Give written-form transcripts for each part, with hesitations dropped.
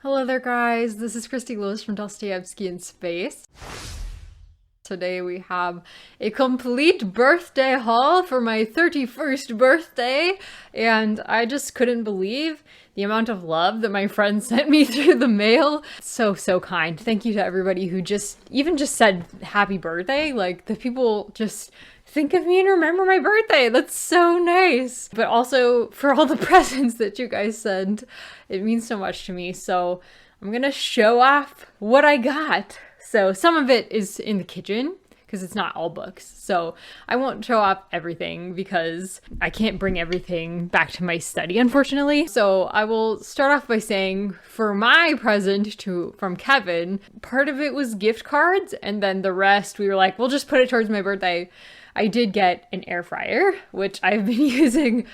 Hello there, guys. This is Christy Lewis from Dostoevsky in Space. Today we have a complete birthday haul for my 31st birthday, and I just couldn't believe the amount of love that my friends sent me through the mail. So kind. Thank you to everybody who even just said happy birthday. Like, the people just think of me and remember my birthday. That's so nice. But also for all the presents that you guys send. It means so much to me. So I'm gonna show off what I got. So some of it is in the kitchen because it's not all books. So I won't show off everything because I can't bring everything back to my study, unfortunately. So I will start off by saying for my present from Kevin, part of it was gift cards, and then the rest we were like, we'll just put it towards my birthday. I did get an air fryer, which I've been using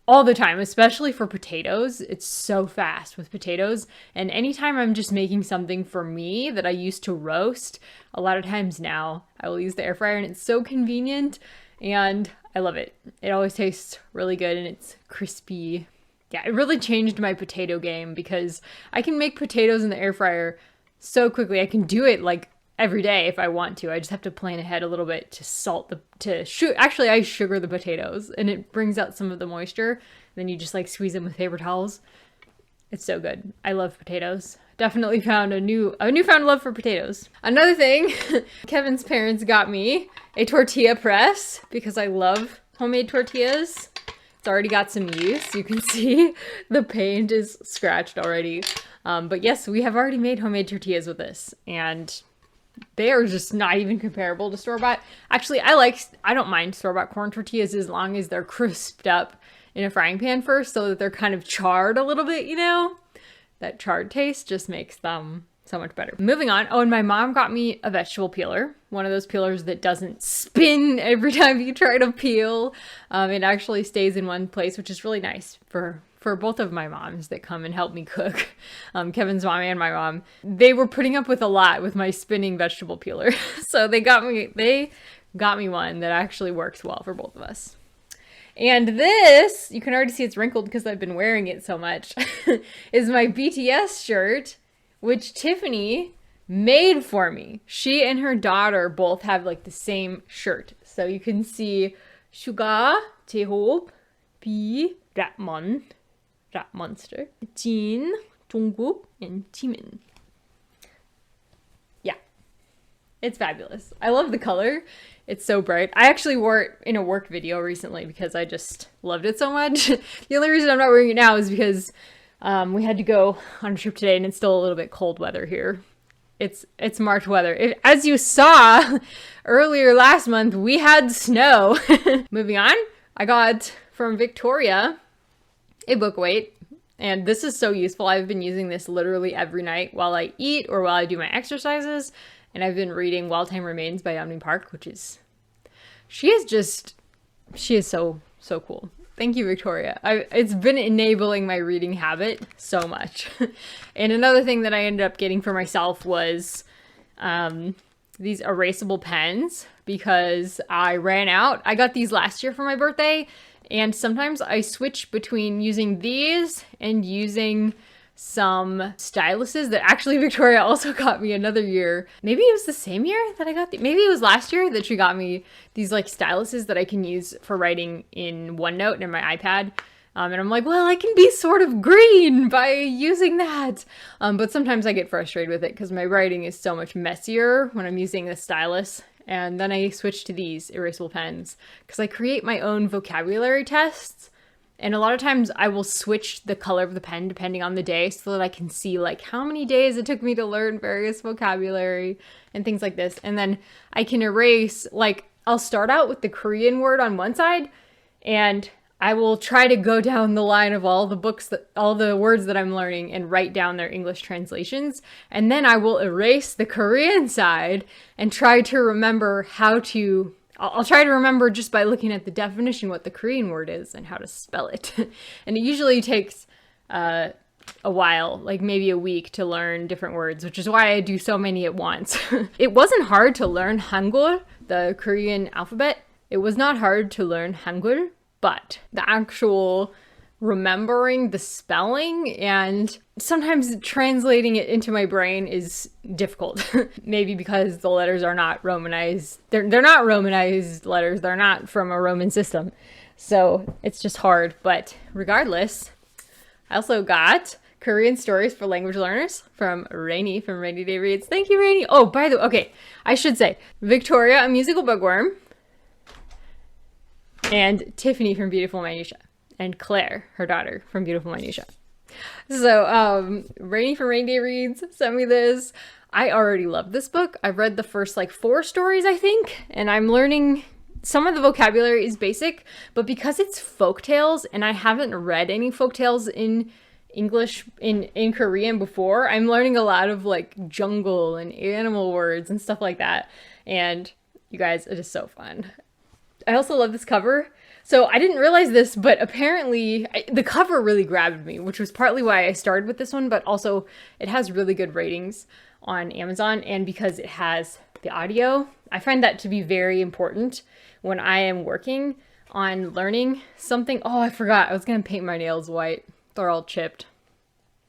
all the time, especially for potatoes. It's so fast with potatoes. And anytime I'm just making something for me that I used to roast, a lot of times now I will use the air fryer, and it's so convenient and I love it. It always tastes really good and it's crispy. Yeah, it really changed my potato game because I can make potatoes in the air fryer so quickly. I can do it like every day if I want to. I just have to plan ahead a little bit to actually I sugar the potatoes and it brings out some of the moisture. Then you just like squeeze them with paper towels. It's so good. I love potatoes. Definitely found a newfound love for potatoes. Another thing, Kevin's parents got me a tortilla press because I love homemade tortillas. It's already got some use. You can see the paint is scratched already. But yes, we have already made homemade tortillas with this, and they are just not even comparable to store-bought. Actually, I don't mind store-bought corn tortillas as long as they're crisped up in a frying pan first so that they're kind of charred a little bit, you know? That charred taste just makes them so much better. Moving on. Oh, and my mom got me a vegetable peeler. One of those peelers that doesn't spin every time you try to peel. It actually stays in one place, which is really nice for both of my moms that come and help me cook. Kevin's mom and my mom. They were putting up with a lot with my spinning vegetable peeler. So they got me one that actually works well for both of us. And this, you can already see it's wrinkled because I've been wearing it so much, is my BTS shirt, which Tiffany made for me. She and her daughter both have like the same shirt. So you can see Suga, J-Hope, B, Rap Monster, Jin, Jungkook, and Jimin. Yeah, it's fabulous. I love the color. It's so bright. I actually wore it in a work video recently because I just loved it so much. The only reason I'm not wearing it now is because we had to go on a trip today and it's still a little bit cold weather here. It's March weather. As you saw earlier last month, we had snow. Moving on, I got from Victoria a book weight, and this is so useful. I've been using this literally every night while I eat or while I do my exercises, and I've been reading While Time Remains by Yeonmi Park, she is so cool. Thank you, Victoria. It's been enabling my reading habit so much. And another thing that I ended up getting for myself was these erasable pens because I ran out. I got these last year for my birthday, and sometimes I switch between using these and using some styluses that actually Victoria also got me another year. Maybe it was the same year that I got maybe it was last year that she got me these like styluses that I can use for writing in OneNote and in my iPad. And I'm like, well, I can be sort of green by using that. But sometimes I get frustrated with it because my writing is so much messier when I'm using the stylus. And then I switch to these erasable pens because I create my own vocabulary tests. And a lot of times I will switch the color of the pen depending on the day so that I can see like how many days it took me to learn various vocabulary and things like this. And then I can erase, like I'll start out with the Korean word on one side and I will try to go down the line of all the words that I'm learning and write down their English translations. And then I will erase the Korean side and try to remember I'll try to remember just by looking at the definition what the Korean word is and how to spell it. And it usually takes a while, like maybe a week to learn different words, which is why I do so many at once. It wasn't hard to learn Hangul, the Korean alphabet. It was not hard to learn Hangul, but the actual remembering the spelling, and sometimes translating it into my brain is difficult. Maybe because the letters are not Romanized. They're not Romanized letters. They're not from a Roman system. So it's just hard. But regardless, I also got Korean Stories for Language Learners from Rainy from Rainy Day Reads. Thank you, Rainy. Oh, by the way, okay, I should say Victoria, a musical bookworm, and Tiffany from Beautiful Minutia, and Claire, her daughter, from Beautiful Minutia. So, Rainy from Rainy Day Reads sent me this. I already love this book. I've read the first 4 stories, I think, and I'm learning. Some of the vocabulary is basic, but because it's folktales, and I haven't read any folktales in English in Korean before, I'm learning a lot of jungle and animal words and stuff like that. And you guys, it is so fun. I also love this cover. So I didn't realize this, but apparently the cover really grabbed me, which was partly why I started with this one, but also it has really good ratings on Amazon. And because it has the audio, I find that to be very important when I am working on learning something. Oh, I forgot. I was going to paint my nails white. They're all chipped.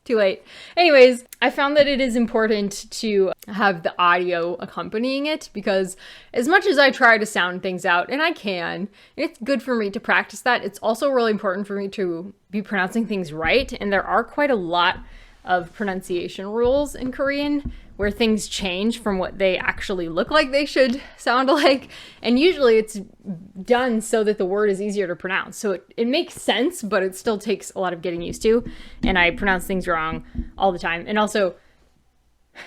Too late. Anyways, I found that it is important to have the audio accompanying it, because as much as I try to sound things out, and I can, and it's good for me to practice that, it's also really important for me to be pronouncing things right. And there are quite a lot of pronunciation rules in Korean where things change from what they actually look like they should sound like. And usually it's done so that the word is easier to pronounce. So it makes sense, but it still takes a lot of getting used to. And I pronounce things wrong all the time. And also,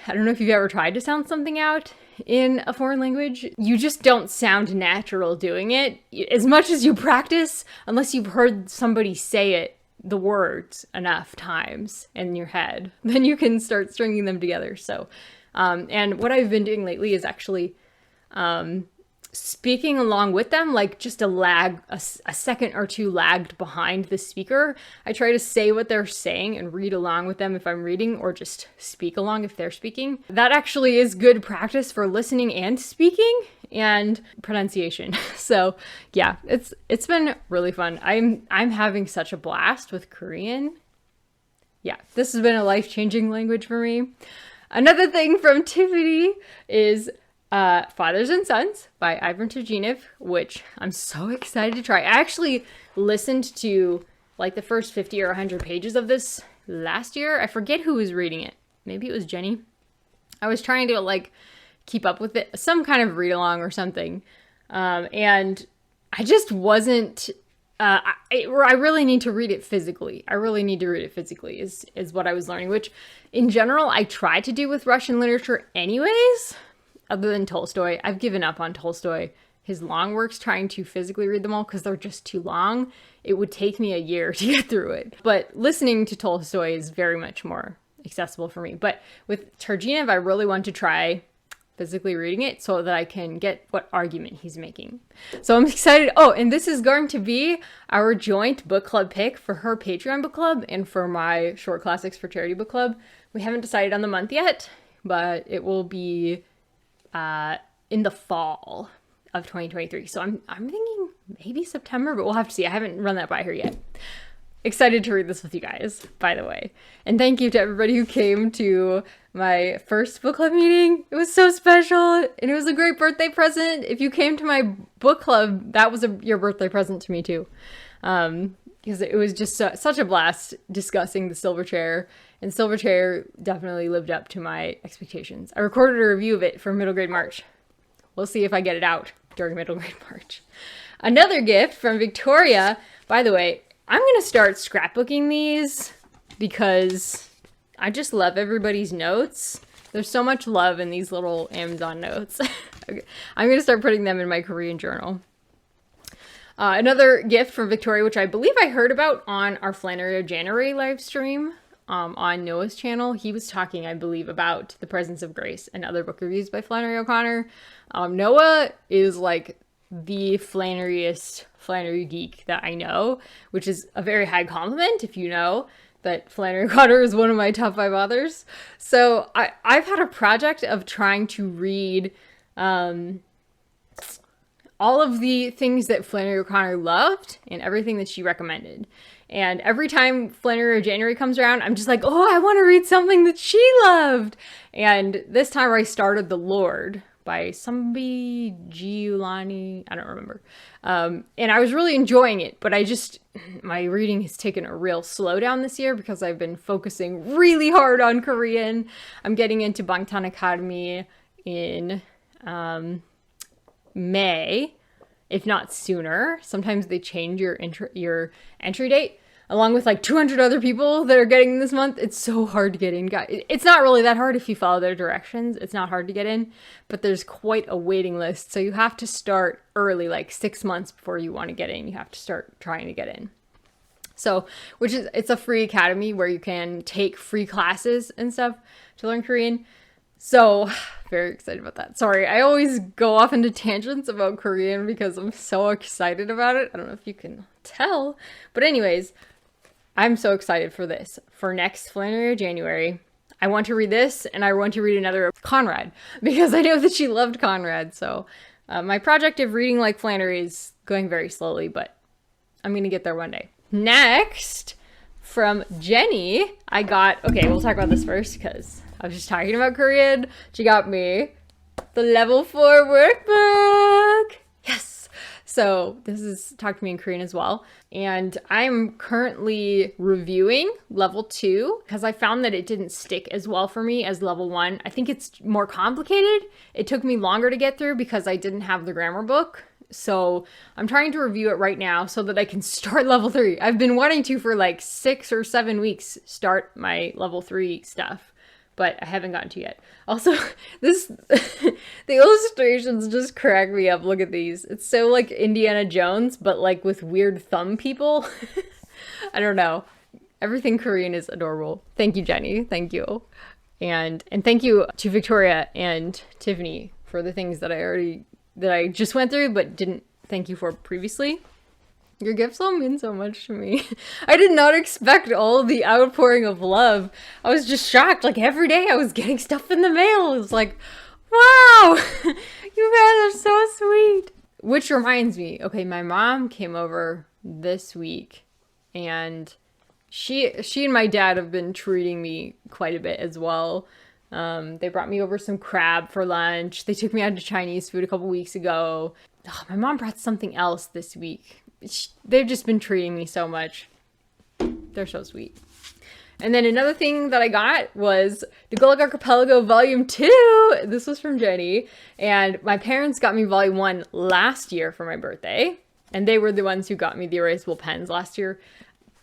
I don't know if you've ever tried to sound something out in a foreign language. You just don't sound natural doing it. As much as you practice, unless you've heard somebody say it, the words enough times in your head, then you can start stringing them together. So, and what I've been doing lately is actually speaking along with them, just a second or two lagged behind the speaker. I try to say what they're saying and read along with them if I'm reading, or just speak along if they're speaking. That actually is good practice for listening and speaking and pronunciation. So yeah, it's been really fun. I'm having such a blast with Korean. Yeah, this has been a life-changing language for me. Another thing from Tiffany is Fathers and Sons by Ivan Turgenev, which I'm so excited to try. I actually listened to the first 50 or 100 pages of this last year. I forget who was reading it. Maybe it was Jenny. I was trying to keep up with it, some kind of read along or something. And I just wasn't, I really need to read it physically. I really need to read it physically is what I was learning, which in general, I try to do with Russian literature anyways, other than Tolstoy. I've given up on Tolstoy, his long works, trying to physically read them all because they're just too long. It would take me a year to get through it. But listening to Tolstoy is very much more accessible for me. But with Turgenev, I really want to try physically reading it so that I can get what argument he's making. So I'm excited. Oh, and this is going to be our joint book club pick for her Patreon book club and for my Short Classics for Charity book club. We haven't decided on the month yet, but it will be in the fall of 2023. So I'm thinking maybe September, but we'll have to see. I haven't run that by her yet. Excited to read this with you guys, by the way. And thank you to everybody who came to my first book club meeting. It was so special, and it was a great birthday present. If you came to my book club, that was your birthday present to me too. Because it was just such a blast discussing the Silverchair, and Silverchair definitely lived up to my expectations. I recorded a review of it for Middle Grade March. We'll see if I get it out during Middle Grade March. Another gift from Victoria. By the way, I'm going to start scrapbooking these because I just love everybody's notes. There's so much love in these little Amazon notes. Okay. I'm going to start putting them in my Korean journal. Another gift from Victoria, which I believe I heard about on our Flannery January live stream on Noah's channel. He was talking, I believe, about The Presence of Grace and other book reviews by Flannery O'Connor. Noah is the Flanneryist Flannery geek that I know, which is a very high compliment if you know that Flannery O'Connor is one of my top 5 authors. So I've had a project of trying to read all of the things that Flannery O'Connor loved and everything that she recommended. And every time Flannery or January comes around, I'm just like, oh, I want to read something that she loved. And this time I started The Lord by Sambi Giulani. I don't remember. And I was really enjoying it, but my reading has taken a real slowdown this year because I've been focusing really hard on Korean. I'm getting into Bangtan Academy in May, if not sooner. Sometimes they change your entry date along with like 200 other people that are getting this month. It's so hard to get in. It's not really that hard if you follow their directions. It's not hard to get in, but there's quite a waiting list. So you have to start early, like 6 months before you want to get in. You have to start trying to get in. So, it's a free academy where you can take free classes and stuff to learn Korean. So, very excited about that. Sorry, I always go off into tangents about Korean because I'm so excited about it. I don't know if you can tell. But anyways, I'm so excited for this. For next Flannery or January, I want to read this and I want to read another of Conrad because I know that she loved Conrad. So, my project of reading like Flannery is going very slowly, but I'm going to get there one day. Next, from Jenny, okay, we'll talk about this first because I was just talking about Korean. She got me the level 4 workbook. Yes. So this is Talk to Me in Korean as well. And I'm currently reviewing level 2 because I found that it didn't stick as well for me as level 1. I think it's more complicated. It took me longer to get through because I didn't have the grammar book. So I'm trying to review it right now so that I can start level 3. I've been wanting to for like 6 or 7 weeks start my level 3 stuff, but I haven't gotten to yet. Also, the illustrations just crack me up. Look at these. It's so like Indiana Jones, but like with weird thumb people. I don't know. Everything Korean is adorable. Thank you, Jenny. Thank you. And thank you to Victoria and Tiffany for the things that I just went through but didn't thank you for previously. Your gifts all mean so much to me. I did not expect all the outpouring of love. I was just shocked. Like every day I was getting stuff in the mail. It was like, wow, you guys are so sweet. Which reminds me, okay, my mom came over this week and she and my dad have been treating me quite a bit as well. They brought me over some crab for lunch. They took me out to Chinese food a couple weeks ago. Oh, my mom brought something else this week. They've just been treating me so much. They're so sweet. And then another thing that I got was the Gullah Archipelago Volume 2. This was from Jenny. And my parents got me Volume 1 last year for my birthday. And they were the ones who got me the erasable pens last year.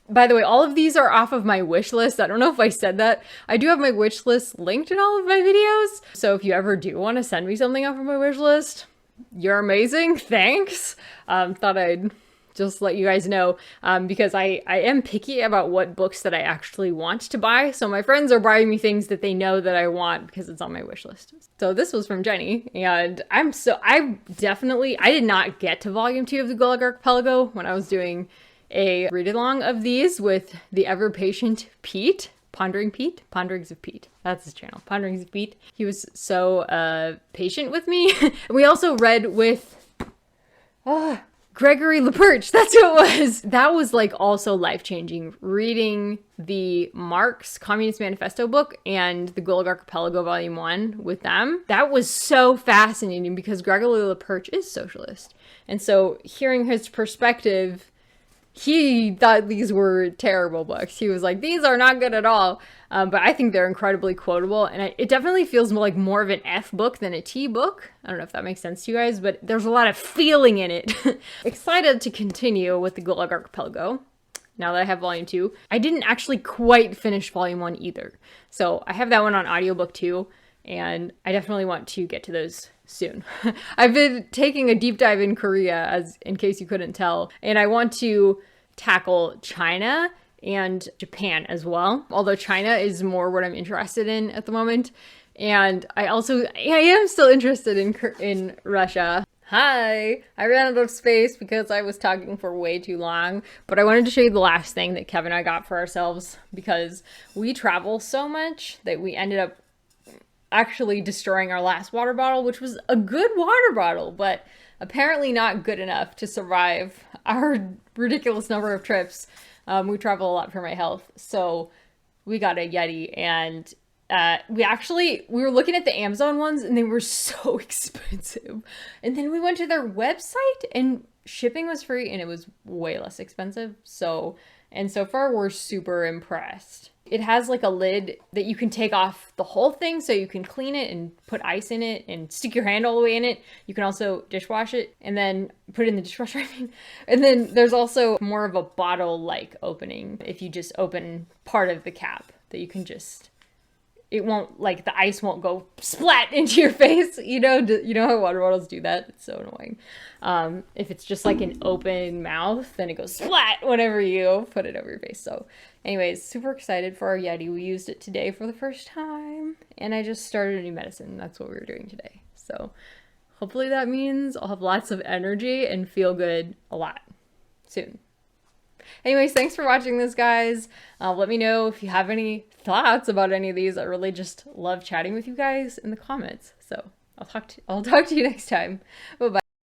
By the way, all of these are off of my wish list. I don't know if I said that. I do have my wish list linked in all of my videos. So if you ever do want to send me something off of my wish list, you're amazing. Thanks. Thought I'd just let you guys know because I am picky about what books that I actually want to buy. So my friends are buying me things that they know that I want because it's on my wish list. So this was from Jenny and I did not get to Volume 2 of the Gullah Archipelago when I was doing a read along of these with the ever patient Pete. Ponderings of Pete. That's his channel. Ponderings of Pete. He was so patient with me. We also read with Gregory LaPerche. That's who it was. That was like also life-changing. Reading the Marx Communist Manifesto book and the Gullah Archipelago Volume 1 with them. That was so fascinating because Gregory LaPerche is socialist. And so hearing his perspective, he thought these were terrible books. He was like, these are not good at all. But I think they're incredibly quotable. And it definitely feels more of an F book than a T book. I don't know if that makes sense to you guys, but there's a lot of feeling in it. Excited to continue with the Gullah Archipelago. Now that I have Volume 2. I didn't actually quite finish Volume 1 either. So I have that one on audiobook too. And I definitely want to get to those soon. I've been taking a deep dive in Korea, in case you couldn't tell, and I want to tackle China and Japan as well, although China is more what I'm interested in at the moment. And I am still interested in Russia. Hi! I ran out of space because I was talking for way too long, but I wanted to show you the last thing that Kevin and I got for ourselves because we travel so much that we ended up actually destroying our last water bottle, which was a good water bottle, but apparently not good enough to survive our ridiculous number of trips. We travel a lot for my health. So we got a Yeti, and we were looking at the Amazon ones and they were so expensive. And then we went to their website and shipping was free and it was way less expensive. And so far we're super impressed. It has like a lid that you can take off the whole thing so you can clean it and put ice in it and stick your hand all the way in it. You can also dishwash it and then put it in the dishwasher. And then there's also more of a bottle-like opening if you just open part of the cap that you can just, it won't, like, the ice won't go splat into your face. You know how water bottles do that? It's so annoying. If it's just like an open mouth, then it goes splat whenever you put it over your face. So anyways, super excited for our Yeti. We used it today for the first time, and I just started a new medicine. That's what we were doing today. So hopefully that means I'll have lots of energy and feel good a lot soon. Anyways, thanks for watching this, guys. Let me know if you have any thoughts about any of these. I really just love chatting with you guys in the comments. So I'll talk to you next time. Bye-bye.